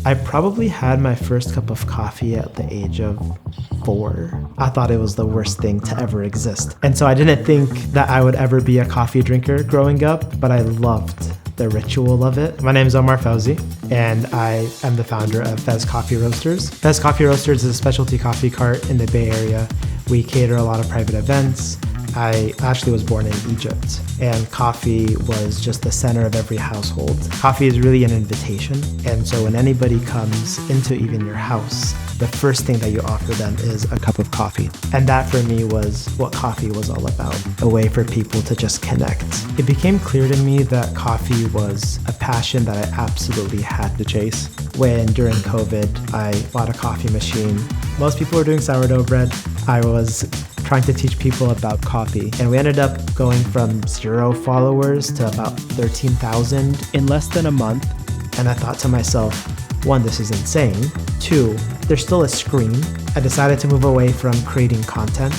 I probably had my first cup of coffee at the age of 4. I thought it was the worst thing to ever exist. And so I didn't think that I would ever be a coffee drinker growing up, but I loved the ritual of it. My name is Omar Fauzi, and I am the founder of Fez Coffee Roasters. Fez Coffee Roasters is a specialty coffee cart in the Bay Area. We cater a lot of private events. I actually was born in Egypt, and coffee was just the center of every household. Coffee is really an invitation, and so when anybody comes into even your house, the first thing that you offer them is a cup of coffee. And that for me was what coffee was all about, a way for people to just connect. It became clear to me that coffee was a passion that I absolutely had to chase. When during COVID, I bought a coffee machine. Most people were doing sourdough bread. I was trying to teach people about coffee. And we ended up going from 0 followers to about 13,000 in less than a month. And I thought to myself, 1, this is insane. 2, there's still a screen. I decided to move away from creating content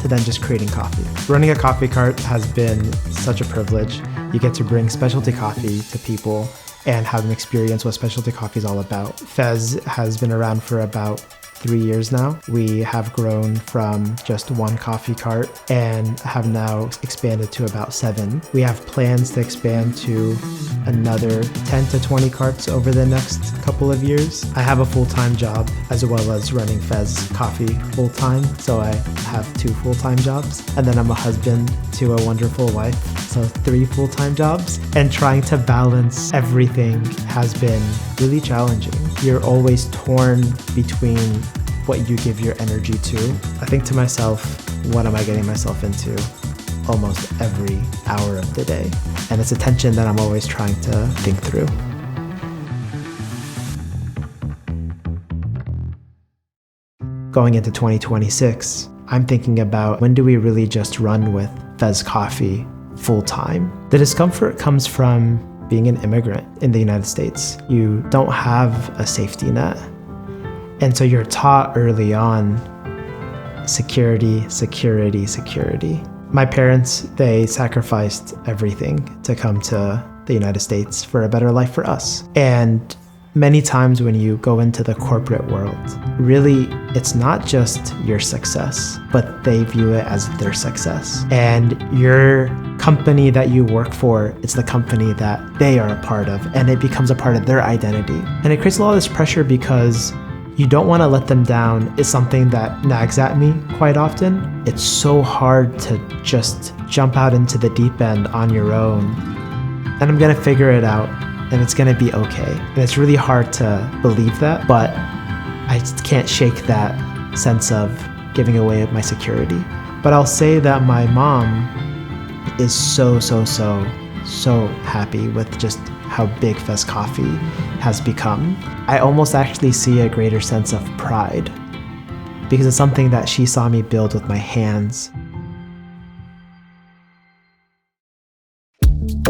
to then just creating coffee. Running a coffee cart has been such a privilege. You get to bring specialty coffee to people and have an experience what specialty coffee is all about. Fez has been around for about 3 years now. We have grown from just 1 coffee cart and have now expanded to about 7. We have plans to expand to another 10 to 20 carts over the next couple of years. I have a full-time job as well as running Fez Coffee full-time, so I have 2 full-time jobs. And then I'm a husband to a wonderful wife, so 3 full-time jobs. And trying to balance everything has been really challenging. You're always torn between what you give your energy to. I think to myself, what am I getting myself into almost every hour of the day? And it's a tension that I'm always trying to think through. Going into 2026, I'm thinking about when do we really just run with Fez Coffee full time? The discomfort comes from being an immigrant in the United States. You don't have a safety net. And so you're taught early on, security, security, security. My parents, they sacrificed everything to come to the United States for a better life for us. And many times when you go into the corporate world, really, it's not just your success, but they view it as their success. And your company that you work for, it's the company that they are a part of, and it becomes a part of their identity. And it creates a lot of this pressure because you don't want to let them down. It's something that nags at me quite often. It's so hard to just jump out into the deep end on your own. And I'm going to figure it out, and it's going to be okay. And it's really hard to believe that, but I just can't shake that sense of giving away my security. But I'll say that my mom is so happy with just how big Fez Coffee has become. I almost actually see a greater sense of pride because it's something that she saw me build with my hands.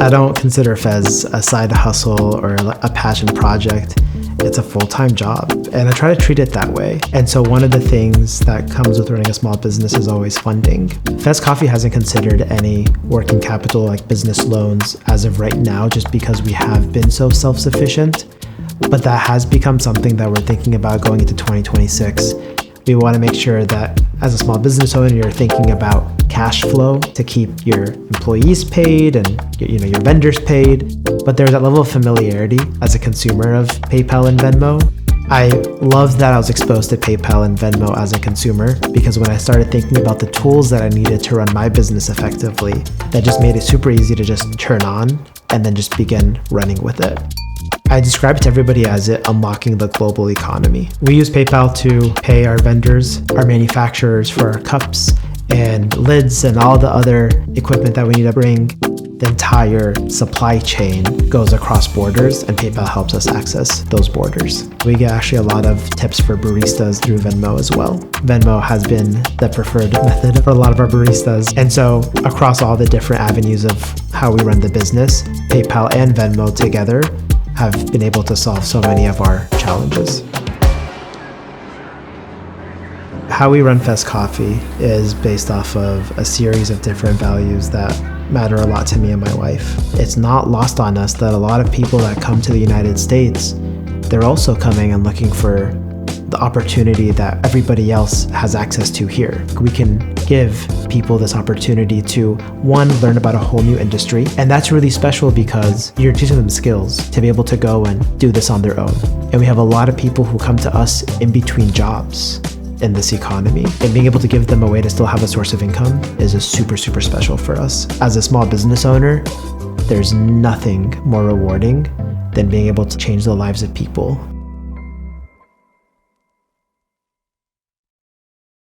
I don't consider Fez a side hustle or a passion project. It's a full-time job, and I try to treat it that way. And so one of the things that comes with running a small business is always funding. Fez Coffee hasn't considered any working capital like business loans as of right now, just because we have been so self-sufficient. But that has become something that we're thinking about going into 2026. We want to make sure that as a small business owner, you're thinking about cash flow to keep your employees paid and your vendors paid. But there's that level of familiarity as a consumer of PayPal and Venmo. I love that I was exposed to PayPal and Venmo as a consumer, because when I started thinking about the tools that I needed to run my business effectively, that just made it super easy to just turn on and then just begin running with it. I describe it to everybody as it unlocking the global economy. We use PayPal to pay our vendors, our manufacturers for our cups and lids and all the other equipment that we need to bring. The entire supply chain goes across borders, and PayPal helps us access those borders. We get actually a lot of tips for baristas through Venmo as well. Venmo has been the preferred method for a lot of our baristas. And so across all the different avenues of how we run the business, PayPal and Venmo together have been able to solve so many of our challenges. How we run Fez Coffee is based off of a series of different values that matter a lot to me and my wife. It's not lost on us that a lot of people that come to the United States, they're also coming and looking for the opportunity that everybody else has access to here. We can give people this opportunity to, one, learn about a whole new industry. And that's really special because you're teaching them skills to be able to go and do this on their own. And we have a lot of people who come to us in between jobs in this economy, and being able to give them a way to still have a source of income is a super, super special for us. As a small business owner, there's nothing more rewarding than being able to change the lives of people